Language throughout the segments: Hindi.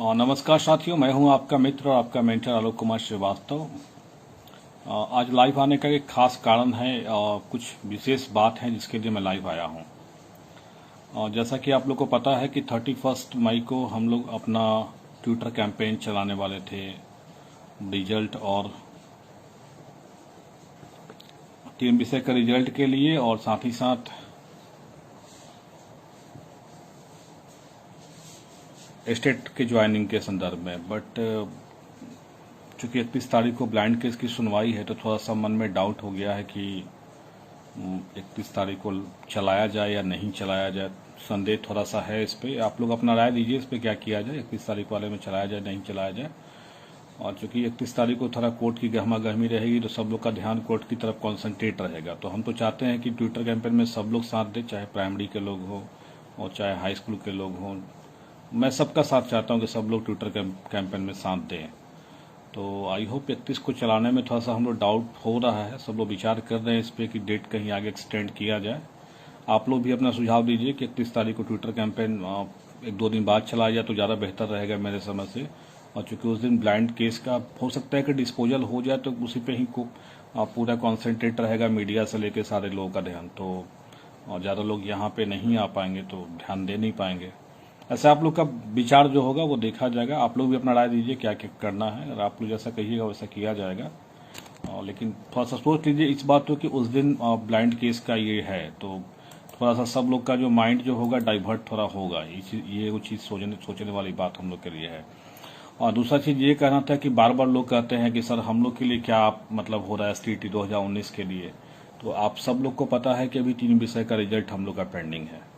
नमस्कार साथियों, मैं हूं आपका मित्र और आपका मेंटर आलोक कुमार श्रीवास्तव। आज लाइव आने का एक खास कारण है, कुछ विशेष बात है जिसके लिए मैं लाइव आया हूं। जैसा कि आप लोग को पता है कि 31 मई को हम लोग अपना ट्विटर कैंपेन चलाने वाले थे रिजल्ट और 3 विषय का रिजल्ट के लिए, और साथ ही साथ स्टेट के ज्वाइनिंग के संदर्भ में। बट चूंकि 31 तारीख को ब्लाइंड केस की सुनवाई है तो थोड़ा सा मन में डाउट हो गया है कि 31 तारीख को चलाया जाए या नहीं चलाया जाए। संदेह थोड़ा सा है इस पे। आप लोग अपना राय दीजिए इस पे, क्या किया जाए, 31 तारीख वाले में चलाया जाए नहीं चलाया जाए। और चूंकि 31 तारीख को थोड़ा कोर्ट की गहमा गहमी रहेगी तो सब लोग का ध्यान कोर्ट की तरफ कॉन्सेंट्रेट रहेगा। तो हम तो चाहते हैं कि ट्विटर कैंपेन में सब लोग साथ दें, चाहे प्राइमरी के लोग हों और चाहे हाई स्कूल के लोग हों। मैं सबका साथ चाहता हूं कि सब लोग ट्विटर कैंपेन में साथ दें। तो आई होप 31 को चलाने में थोड़ा सा हम लोग डाउट हो रहा है, सब लोग विचार कर रहे हैं इस पे कि डेट कहीं आगे एक्सटेंड किया जाए। आप लोग भी अपना सुझाव दीजिए कि 31 तारीख को ट्विटर कैंपेन 1-2 दिन बाद चलाया जाए तो ज़्यादा बेहतर रहेगा मेरे समझ से। और चूंकि उस दिन ब्लाइंड केस का हो सकता है कि डिस्पोजल हो जाए तो उसी पे ही को पूरा कॉन्सेंट्रेट रहेगा, मीडिया से लेकर सारे लोगों का ध्यान। तो ज़्यादा लोग यहाँ पे नहीं आ पाएंगे तो ध्यान दे नहीं पाएंगे। ऐसे आप लोग का विचार जो होगा वो देखा जाएगा। आप लोग भी अपना राय दीजिए क्या क्या करना है, अगर आप लोग जैसा कहिएगा वैसा किया जाएगा। लेकिन थोड़ा सा सोच लीजिए इस बात को कि उस दिन ब्लाइंड केस का ये है तो थोड़ा सा सब लोग का जो माइंड जो होगा डाइवर्ट थोड़ा होगा। ये वो चीज़ सोचने वाली बात हम लोग के लिए है। और दूसरा चीज़ ये कहना था कि बार बार लोग कहते हैं कि सर हम लोग के लिए क्या मतलब हो रहा है STT 2019 के लिए। तो आप सब लोग को पता है कि अभी 3 विषय का रिजल्ट हम लोग का पेंडिंग है।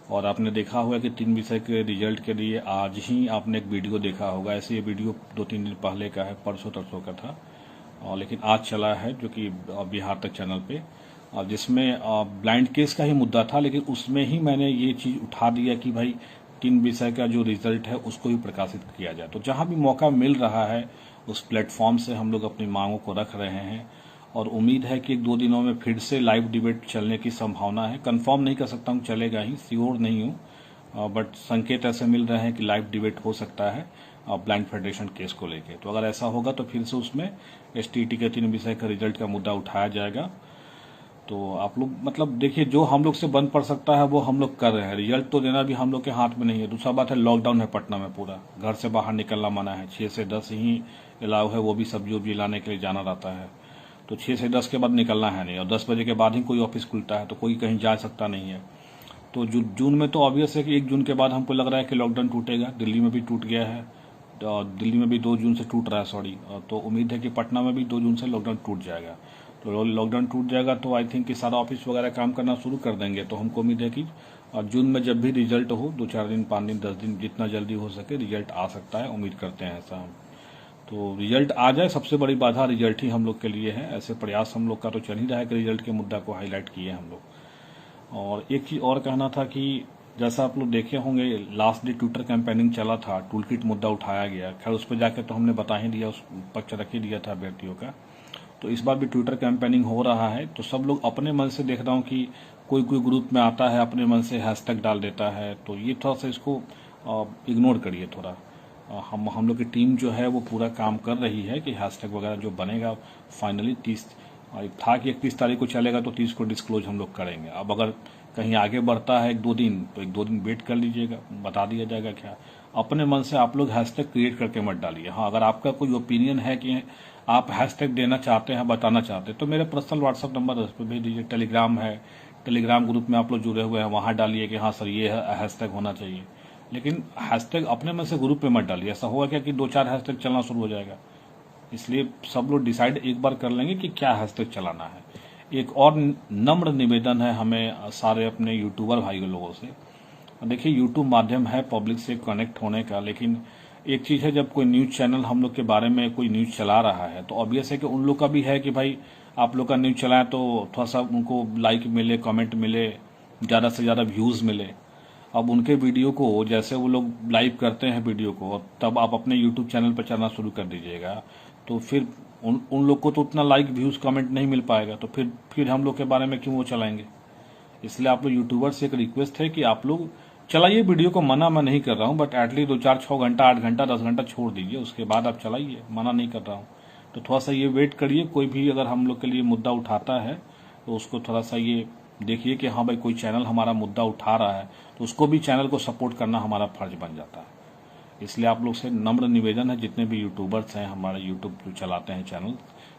और आपने देखा होगा कि 3 विषय के रिजल्ट के लिए आज ही आपने एक वीडियो देखा होगा। ऐसे ये वीडियो 2-3 दिन पहले का है, परसों तरसों का था, और लेकिन आज चला है जो कि बिहार तक चैनल पे, और जिसमें ब्लाइंड केस का ही मुद्दा था। लेकिन उसमें ही मैंने ये चीज़ उठा दिया कि भाई 3 विषय का जो रिजल्ट है उसको भी प्रकाशित किया जाए। तो जहाँ भी मौका मिल रहा है उस प्लेटफॉर्म से हम लोग अपनी मांगों को रख रहे हैं, और उम्मीद है कि 1-2 दिनों में फिर से लाइव डिबेट चलने की संभावना है। कंफर्म नहीं कर सकता हूँ चलेगा ही, श्योर नहीं हूँ, बट संकेत ऐसे मिल रहे हैं कि लाइव डिबेट हो सकता है ब्लाइंड फेडरेशन केस को लेके। तो अगर ऐसा होगा तो फिर से उसमें STT के 3 विषय का रिजल्ट का मुद्दा उठाया जाएगा। तो आप लोग मतलब देखिए, जो हम लोग से बन पड़ सकता है वो हम लोग कर रहे हैं। रिजल्ट तो देना भी हम लोग के हाथ में नहीं है। दूसरा बात है, लॉकडाउन है पटना में, पूरा घर से बाहर निकलना मना है। 6 से 10 ही अलाउ है, वो भी सब्जी उब्जी लाने के लिए जाना रहता है। तो 6 से 10 के बाद निकलना है नहीं, और 10 बजे के बाद ही कोई ऑफिस खुलता है, तो कोई कहीं जा सकता नहीं है। तो जून में तो ऑब्वियस है कि 1 जून के बाद हमको लग रहा है कि लॉकडाउन टूटेगा। दिल्ली में भी टूट गया है, दिल्ली में भी 2 जून से टूट रहा है, सॉरी। तो उम्मीद है कि पटना में भी 2 जून से लॉकडाउन टूट जाएगा। तो लॉकडाउन टूट जाएगा तो आई थिंक कि सारा ऑफिस वगैरह काम करना शुरू कर देंगे। तो हमको उम्मीद है कि जून में जब भी रिजल्ट हो, 2-4 दिन, 5 दिन, 10 दिन, जितना जल्दी हो सके रिजल्ट आ सकता है। उम्मीद करते हैं ऐसा हम। तो रिजल्ट आ जाए, सबसे बड़ी बाधा रिजल्ट ही हम लोग के लिए है। ऐसे प्रयास हम लोग का तो चल ही रहा है कि रिजल्ट के मुद्दा को हाईलाइट किए हम लोग। और एक चीज और कहना था कि जैसा आप लोग देखे होंगे लास्ट डे ट्विटर कैंपेनिंग चला था, टूल किट मुद्दा उठाया गया। खैर उस पर जाकर तो हमने बता ही दिया, उस पक्ष रख ही दिया था अभ्यर्थियों का। तो इस बार भी ट्विटर कैंपेनिंग हो रहा है। तो सब लोग अपने मन से, देख रहा हूँ कि कोई कोई ग्रुप में आता है अपने मन से हैशटैग डाल देता है। तो ये थोड़ा सा इसको इग्नोर करिए थोड़ा। हम लोग की टीम जो है वो पूरा काम कर रही है कि हैशटैग वगैरह जो बनेगा फाइनली 30 था कि 31 तारीख को चलेगा, तो 30 को डिस्क्लोज हम लोग करेंगे। अब अगर कहीं आगे बढ़ता है 1-2 दिन तो 1-2 दिन वेट कर लीजिएगा, बता दिया जाएगा क्या। अपने मन से आप लोग हैशटैग क्रिएट करके मत डालिए। हाँ, अगर आपका कोई ओपिनियन है कि आप हैशटैग देना चाहते हैं, बताना चाहते हैं, तो मेरे पर्सनल व्हाट्सअप नंबर उस पर भेज दीजिए। टेलीग्राम है, टेलीग्राम ग्रुप में आप लोग जुड़े हुए हैं, वहाँ डालिए कि हाँ सर ये हैशटैग होना चाहिए। लेकिन हैशटैग अपने मन से ग्रुप में मत डालिए। ऐसा होगा क्या कि 2-4 हैशटैग चलना शुरू हो जाएगा। इसलिए सब लोग डिसाइड एक बार कर लेंगे कि क्या हैशटैग चलाना है। एक और नम्र निवेदन है हमें सारे अपने यूट्यूबर भाई लोगों से। देखिए, यूट्यूब माध्यम है पब्लिक से कनेक्ट होने का, लेकिन एक चीज़ है, जब कोई न्यूज़ चैनल हम लोग के बारे में कोई न्यूज़ चला रहा है तो ऑब्वियस है कि उन लोग का भी है कि भाई आप लोग का न्यूज़ चलाएं तो थोड़ा सा उनको लाइक मिले, कमेंट मिले, ज़्यादा से ज़्यादा व्यूज़ मिले। अब उनके वीडियो को जैसे वो लोग लाइव करते हैं वीडियो को, तब आप अपने यूट्यूब चैनल पर चलना शुरू कर दीजिएगा। तो फिर उन लोग को तो उतना लाइक, व्यूज़, कमेंट नहीं मिल पाएगा। तो फिर हम लोग के बारे में क्यों वो चलाएंगे। इसलिए आप लोग यूट्यूबर से एक रिक्वेस्ट है कि आप लोग चलाइए वीडियो को, मना मैं नहीं कर रहा हूँ, बट एटलीस्ट 2-4-6 घंटा 8 घंटा 10 घंटा छोड़ दीजिए, उसके बाद आप चलाइए, मना नहीं कर रहा हूँ। तो थोड़ा सा ये वेट करिए, कोई भी अगर हम लोग के लिए मुद्दा उठाता है तो उसको थोड़ा सा ये देखिए कि हाँ भाई कोई चैनल हमारा मुद्दा उठा रहा है तो उसको भी चैनल को सपोर्ट करना हमारा फर्ज बन जाता है। इसलिए आप लोग से नम्र निवेदन है, जितने भी यूट्यूबर्स हैं हमारे यूट्यूब जो चलाते हैं चैनल,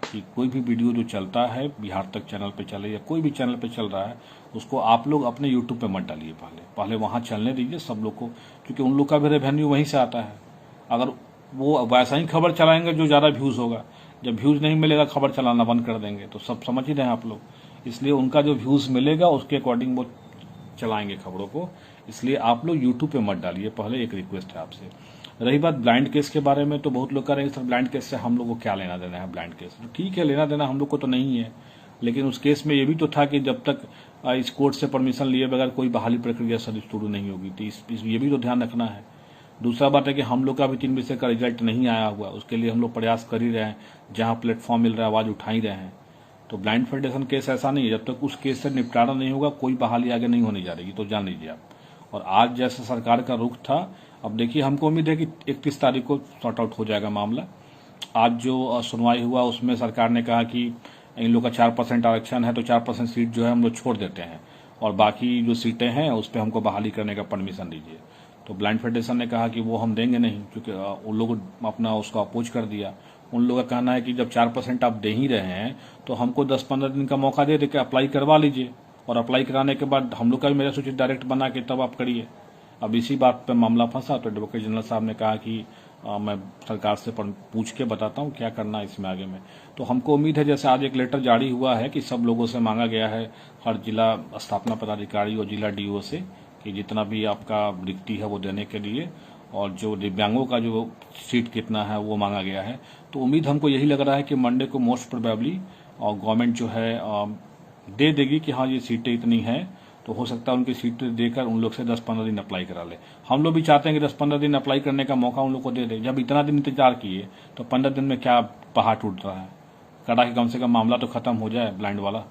कि कोई भी वीडियो जो चलता है बिहार तक चैनल पे चले या कोई भी चैनल पे चल रहा है उसको आप लोग अपने यूट्यूब पे मत डालिए, पहले वहाँ चलने दीजिए सब लोग को, क्योंकि उन लोग का भी रेवेन्यू वहीं से आता है। अगर वो वैसा ही खबर चलाएंगे जो ज़्यादा व्यूज़ होगा, जब व्यूज़ नहीं मिलेगा खबर चलाना बंद कर देंगे, तो सब समझ ही रहे हैं आप लोग। इसलिए उनका जो व्यूज़ मिलेगा उसके अकॉर्डिंग वो चलाएंगे खबरों को, इसलिए आप लोग यूट्यूब पे मत डालिए, पहले एक रिक्वेस्ट है आपसे। रही बात ब्लाइंड केस के बारे में, तो बहुत लोग कह रहे हैं सर ब्लाइंड केस से हम लोग को क्या लेना देना है, ब्लाइंड केस तो ठीक है लेना देना हम लोग को तो नहीं है, लेकिन उस केस में ये भी तो था कि जब तक इस कोर्ट से परमिशन लिए बगैर कोई बहाली प्रक्रिया शुरू नहीं होगी, तो ये भी तो ध्यान रखना है। दूसरा बात है कि हम लोग का भी 3 विषय का रिजल्ट नहीं आया हुआ, उसके लिए हम लोग प्रयास कर ही रहे हैं, जहां प्लेटफॉर्म मिल रहा है आवाज उठा ही रहे हैं। तो ब्लाइंड फेडरेशन केस ऐसा नहीं है, जब तक उस केस से निपटारा नहीं होगा कोई बहाली आगे नहीं होने जा रही, तो जान लीजिए आप। और आज जैसा सरकार का रुख था, अब देखिए हमको उम्मीद है कि 31 तारीख को सॉर्ट आउट हो जाएगा मामला। आज जो सुनवाई हुआ उसमें सरकार ने कहा कि इन लोग का 4% आरक्षण है तो 4% सीट जो है हम लोग छोड़ देते हैं और बाकी जो सीटें हैं उस पर हमको बहाली करने का परमिशन दीजिए। तो ब्लाइंड फेडरेशन ने कहा कि वो हम देंगे नहीं, क्योंकि उन लोगों अपना उसका अपोज कर दिया। उन लोगों का कहना है कि जब 4% आप दे ही रहे हैं तो हमको 10-15 दिन का मौका दे के अप्लाई करवा लीजिए, और अप्लाई कराने के बाद हम लोग का भी मेरा सूचित डायरेक्ट बना के तब आप करिए। अब इसी बात पे मामला फंसा तो एडवोकेट जनरल साहब ने कहा कि मैं सरकार से पूछ के बताता हूँ क्या करना है इसमें आगे में। तो हमको उम्मीद है, जैसे आज एक लेटर जारी हुआ है कि सब लोगों से मांगा गया है, हर जिला स्थापना पदाधिकारी और जिला डीओ से, कि जितना भी आपका रिक्ति है वो देने के लिए, और जो दिव्यांगों का जो सीट कितना है वो मांगा गया है। तो उम्मीद हमको यही लग रहा है कि मंडे को मोस्ट प्रोबेबली गवर्नमेंट जो है दे देगी कि हाँ ये सीटें इतनी हैं, तो हो सकता है उनकी सीटें देकर उन लोग से 10-15 दिन अप्लाई करा ले। हम लोग भी चाहते हैं कि 10-15 दिन अप्लाई करने का मौका उन लोग को दे दे। जब इतना दिन इंतजार किए तो 15 दिन में क्या पहाड़ टूट रहा है, कड़ा कि कम से कम मामला तो खत्म हो जाए ब्लाइंड वाला।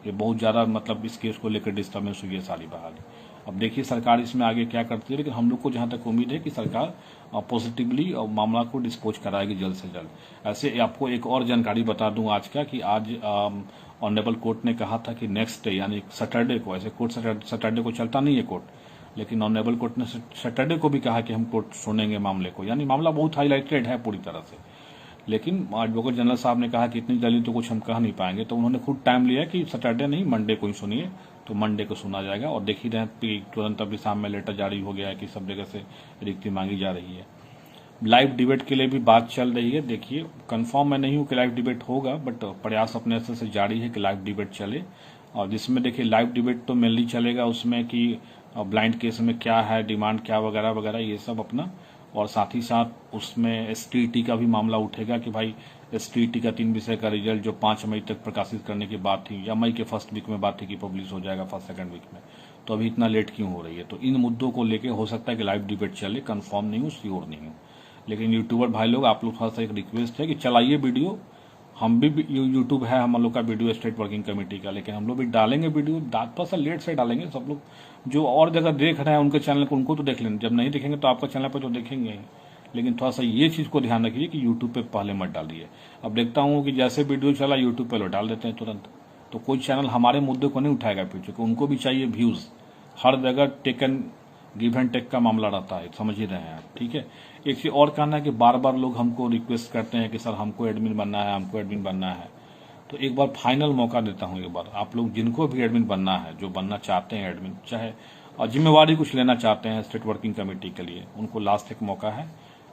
ये बहुत ज्यादा मतलब इस केस को लेकर डिस्टर्बेंस हुई है सारी बहाली। अब देखिए सरकार इसमें आगे क्या करती है, लेकिन हम लोग को जहां तक उम्मीद है कि सरकार पॉजिटिवली और मामला को डिस्पोज कराएगी जल्द से जल्द। ऐसे आपको एक और जानकारी बता दूं आज का, कि आज ऑनरेबल कोर्ट ने कहा था कि नेक्स्ट डे यानी सैटरडे को, ऐसे कोर्ट सैटरडे को चलता नहीं है कोर्ट, लेकिन ऑनरेबल कोर्ट ने सैटरडे को भी कहा कि हम कोर्ट सुनेंगे मामले को, यानी मामला बहुत हाईलाइटेड है पूरी तरह से। लेकिन एडवोकेट जनरल साहब ने कहा कि इतनी जल्दी तो कुछ हम कह नहीं पाएंगे, तो उन्होंने खुद टाइम लिया कि सैटरडे नहीं मंडे को ही सुनिए, तो मंडे को सुना जाएगा। और देख ही रहे कि तुरंत अभी शाम में लेटर जारी हो गया है कि सब जगह से रिक्ति मांगी जा रही है। लाइव डिबेट के लिए भी बात चल रही है, देखिए कंफर्म मैं नहीं हूं कि लाइव डिबेट होगा, बट प्रयास अपने स्तर से जारी है कि लाइव डिबेट चले। और जिसमें देखिए लाइव डिबेट तो मेनली चलेगा उसमें कि ब्लाइंड केस में क्या है डिमांड, क्या वगैरह वगैरह ये सब अपना, और साथ ही साथ उसमें एसटीईटी का भी मामला उठेगा कि भाई एसटीईटी का 3 विषय का रिजल्ट जो 5 मई तक प्रकाशित करने की बात थी, या मई के फर्स्ट वीक में बात थी कि पब्लिश हो जाएगा फर्स्ट सेकंड वीक में, तो अभी इतना लेट क्यों हो रही है। तो इन मुद्दों को लेके हो सकता है कि लाइव डिबेट चले, कंफर्म नहीं हूँ, श्योर नहीं हूँ। लेकिन यूट्यूबर भाई लोग आप लोग थोड़ा सा एक रिक्वेस्ट है कि चलाइए वीडियो, हम भी यूट्यूब है हम लोग का वीडियो स्टेट वर्किंग कमेटी का, लेकिन हम लोग भी डालेंगे वीडियो, थोड़ा सा लेट से डालेंगे। सब लोग जो और जगह देख रहे हैं उनके चैनल को उनको तो देख लेंगे, जब नहीं देखेंगे तो आपका चैनल पर तो देखेंगे ही, लेकिन थोड़ा सा ये चीज को ध्यान रखिए कि यूट्यूब पे पहले मत डालिए। अब देखता हूँ कि जैसे वीडियो चला यूट्यूब पे लो डाल देते हैं तुरंत, तो कोई चैनल हमारे मुद्दे को नहीं उठाएगा फिर, क्योंकि उनको भी चाहिए व्यूज। हर जगह take and give and take का मामला रहता है, समझ ही रहे हैं आप, ठीक है। एक चीज और कहना है कि बार बार लोग हमको रिक्वेस्ट करते हैं कि सर हमको एडमिन बनना है, हमको एडमिन बनना है, तो एक बार फाइनल मौका देता हूँ, एक बार आप लोग जिनको भी एडमिन बनना है, जो बनना चाहते हैं एडमिन, चाहे और जिम्मेवारी कुछ लेना चाहते हैं स्टेट वर्किंग कमेटी के लिए, उनको लास्ट एक मौका है।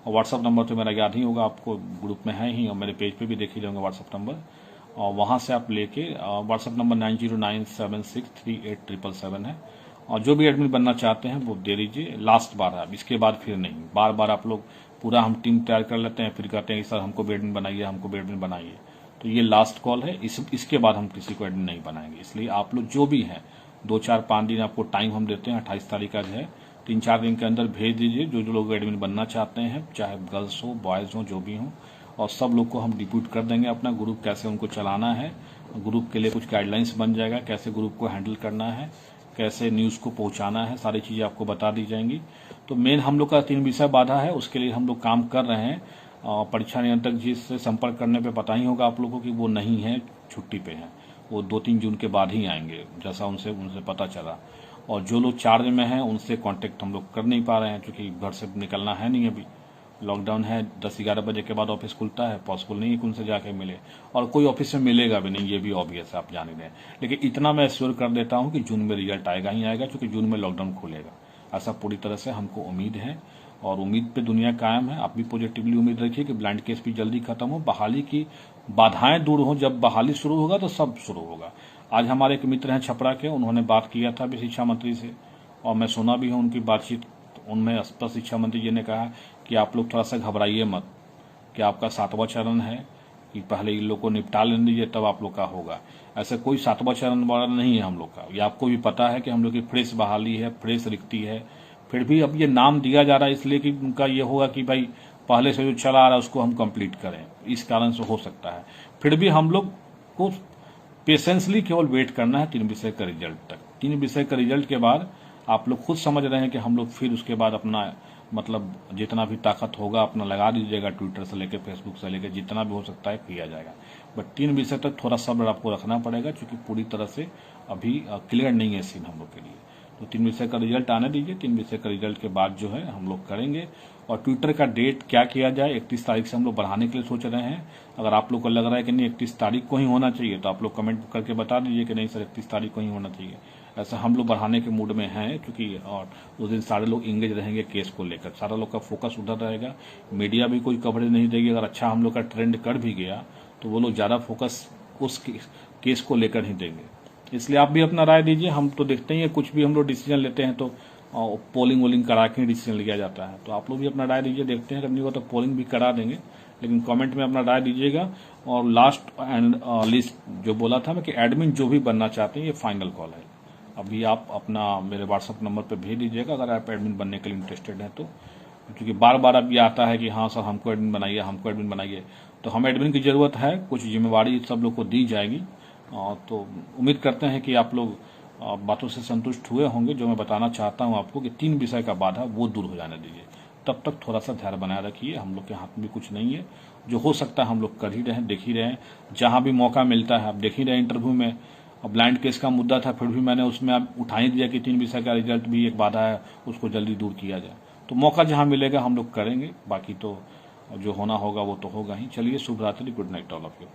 और व्हाट्सअप नंबर तो मेरा याद ही होगा आपको, ग्रुप में है ही, और मेरे पेज पे भी देख ही जाऊंगा व्हाट्सअप नंबर, और वहां से आप लेके व्हाट्सअप नंबर 9097638777 है, और जो भी एडमिन बनना चाहते हैं वो दे दीजिए। लास्ट बार है, इसके बाद फिर नहीं। बार बार आप लोग पूरा हम टीम तैयार कर लेते हैं, फिर कहते हैं कि सर हमको भी एडमिन बनाइए, हमको भी एडमिन बनाइए, तो ये लास्ट कॉल है, इसके बाद हम किसी को एडमिन नहीं बनाएंगे। इसलिए आप लोग जो भी हैं 2-4-5 दिन आपको टाइम हम देते हैं, 28 तारीख आज है, 3-4 दिन के अंदर भेज दीजिए जो लोग एडमिन बनना चाहते हैं, चाहे गर्ल्स हो बॉयज हो जो भी हो, और सब लोग को हम डिप्यूट कर देंगे अपना ग्रुप कैसे उनको चलाना है, ग्रुप के लिए कुछ गाइडलाइंस बन जाएगा कैसे ग्रुप को हैंडल करना है, कैसे न्यूज़ को पहुंचाना है, सारी चीज़ें आपको बता दी जाएंगी। तो मेन हम लोग का 3 विषय बाधा है, उसके लिए हम लोग काम कर रहे हैं। परीक्षा नियंत्रक जी से संपर्क करने पे पता ही होगा आप लोगों को कि वो नहीं है, छुट्टी पे हैं। वो 2-3 जून के बाद ही आएंगे, जैसा उनसे पता चला। और जो लोग चार्ज में हैं उनसे कांटेक्ट हम लोग कर नहीं पा रहे हैं, क्योंकि घर से निकलना है नहीं, अभी लॉकडाउन है। 10-11 बजे के बाद ऑफिस खुलता है, पॉसिबल नहीं है कि उनसे जाके मिले, और कोई ऑफिस में मिलेगा भी नहीं, ये भी ऑब्वियस है, आप जान ही रहे हैं। लेकिन इतना मैं एश्योर कर देता हूं कि जून में रिजल्ट आएगा ही आएगा, क्योंकि जून में लॉकडाउन खुलेगा, ऐसा पूरी तरह से हमको उम्मीद है। और उम्मीद पे दुनिया कायम है। आप भी पॉजिटिवली उम्मीद रखिए कि ब्लाइंड केस भी जल्दी खत्म हो, बहाली की बाधाएं दूर हो। जब बहाली शुरू होगा तो सब शुरू होगा। आज हमारे एक मित्र हैं छपरा के, उन्होंने बात किया था भी शिक्षा मंत्री से, और मैं सुना भी हूं उनकी बातचीत। उनमें स्पष्ट शिक्षा मंत्री जी ने कहा कि आप लोग थोड़ा सा घबराइए मत, कि आपका 7वां चरण है, कि पहले इन लोग को निपटा लेने दीजिए, तब आप लोग का होगा। ऐसे कोई 7वां चरण वाला नहीं है हम लोग का। ये आपको भी पता है कि हम लोग की फ्रेश बहाली है, फ्रेश रिक्ति है। फिर भी अब ये नाम दिया जा रहा है इसलिए कि उनका ये होगा कि भाई पहले से जो चला आ रहा है उसको हम कंप्लीट करें, इस कारण से हो सकता है। फिर भी हम लोग को पेशेंसली केवल वेट करना है 3 विषय का रिजल्ट तक। 3 विषय का रिजल्ट के बाद आप लोग खुद समझ रहे हैं कि हम लोग फिर उसके बाद अपना मतलब जितना भी ताकत होगा अपना लगा दीजिएगा, ट्विटर से लेकर फेसबुक से लेकर जितना भी हो सकता है किया जाएगा। बट 3 विषय तक थोड़ा सब्र आपको रखना पड़ेगा, क्योंकि पूरी तरह से अभी क्लियर नहीं है सीन हम लोग के लिए। तो 3 विषय का रिजल्ट आने दीजिए। 3 विषय का रिजल्ट के बाद जो है हम लोग करेंगे। और ट्विटर का डेट क्या किया जाए, 31 तारीख से हम लोग बढ़ाने के लिए सोच रहे हैं। अगर आप लोग को लग रहा है कि नहीं 31 तारीख को ही होना चाहिए, तो आप लोग कमेंट करके बता दीजिए कि नहीं सर 31 तारीख को ही होना चाहिए। ऐसा हम लोग बढ़ाने के मूड में हैं, क्योंकि और उस दिन सारे लोग इंगेज रहेंगे केस को लेकर, सारा लोग का फोकस उधर रहेगा। मीडिया भी कोई कवरेज नहीं देगी। अगर अच्छा हम लोग का ट्रेंड कर भी गया तो वो लोग ज्यादा फोकस उस केस को लेकर ही देंगे। इसलिए आप भी अपना राय दीजिए। हम तो देखते ही हैं, कुछ भी हम लोग डिसीजन लेते हैं तो पोलिंग वोलिंग करा के डिसीजन लिया जाता है। तो आप लोग भी अपना राय दीजिए, देखते हैं अगर नहीं हुआ तो पोलिंग भी करा देंगे, लेकिन कमेंट में अपना राय दीजिएगा। और लास्ट एंड लिस्ट जो बोला था मैं कि एडमिन जो भी बनना चाहते हैं, ये फाइनल कॉल है। अभी आप अपना मेरे व्हाट्सएप नंबर पर भेज दीजिएगा अगर आप एडमिन बनने के लिए इंटरेस्टेड हैं तो, क्योंकि बार बार अब ये आता है कि हाँ सर हमको एडमिन बनाइए, हमको एडमिन बनाइए। तो हमें एडमिन की जरूरत है, कुछ जिम्मेवारी सब लोग को दी जाएगी। तो उम्मीद करते हैं कि आप लोग बातों से संतुष्ट हुए होंगे। जो मैं बताना चाहता हूं आपको कि 3 विषय का बाधा वो दूर हो जाने दीजिए। तब तक थोड़ा सा धैर्य बनाए रखिए। हम लोग के हाथ में भी कुछ नहीं है, जो हो सकता है हम लोग कर ही रहे हैं, देख ही रहे हैं। जहां भी मौका मिलता है आप देख ही रहे। इंटरव्यू में ब्लाइंड केस का मुद्दा था, फिर भी मैंने उसमें आप उठा ही दिया कि 3 विषय का रिजल्ट भी एक बाधा है, उसको जल्दी दूर किया जाए। तो मौका जहां मिलेगा हम लोग करेंगे, बाकी तो जो होना होगा वो तो होगा ही। चलिए, शुभ रात्रि, good night all of you.